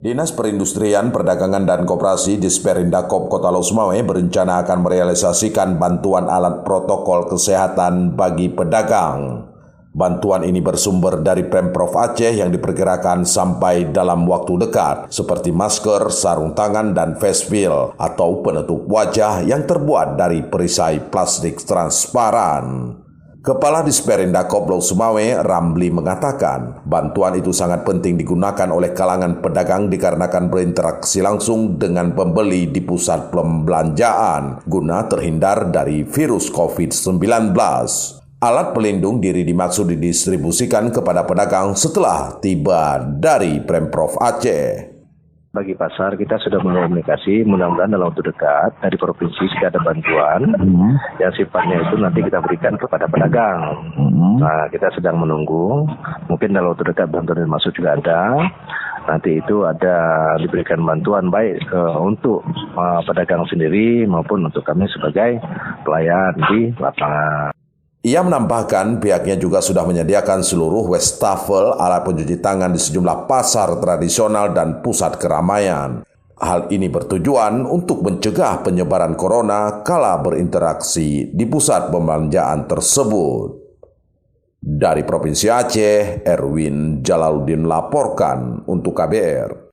Dinas Perindustrian, Perdagangan dan Koperasi Disperindakop Kota Lau-Sumawwe berencana akan merealisasikan bantuan alat protokol kesehatan bagi pedagang. Bantuan ini bersumber dari Pemprov Aceh yang diperkirakan sampai dalam waktu dekat, seperti masker, sarung tangan, dan face shield atau penutup wajah yang terbuat dari perisai plastik transparan. Kepala Disperindakop Lau-Sumawwe, Ramli, mengatakan bantuan itu sangat penting digunakan oleh kalangan pedagang dikarenakan berinteraksi langsung dengan pembeli di pusat perbelanjaan guna terhindar dari virus COVID-19. Alat pelindung diri dimaksud didistribusikan kepada pedagang setelah tiba dari Pemprov Aceh. Bagi pasar kita sudah komunikasi, mudah-mudahan dalam waktu dekat dari provinsi sudah ada bantuan yang sifatnya itu nanti kita berikan kepada pedagang. Nah, kita sedang menunggu, mungkin dalam waktu dekat bantuan yang masuk juga ada. Nanti itu ada diberikan bantuan baik untuk pedagang sendiri maupun untuk kami sebagai pelayan di lapangan. Ia menambahkan pihaknya juga sudah menyediakan seluruh wastafel, alat pencuci tangan di sejumlah pasar tradisional dan pusat keramaian. Hal ini bertujuan untuk mencegah penyebaran corona kala berinteraksi di pusat perbelanjaan tersebut. Dari Provinsi Aceh, Erwin Jalaluddin laporkan untuk KBR.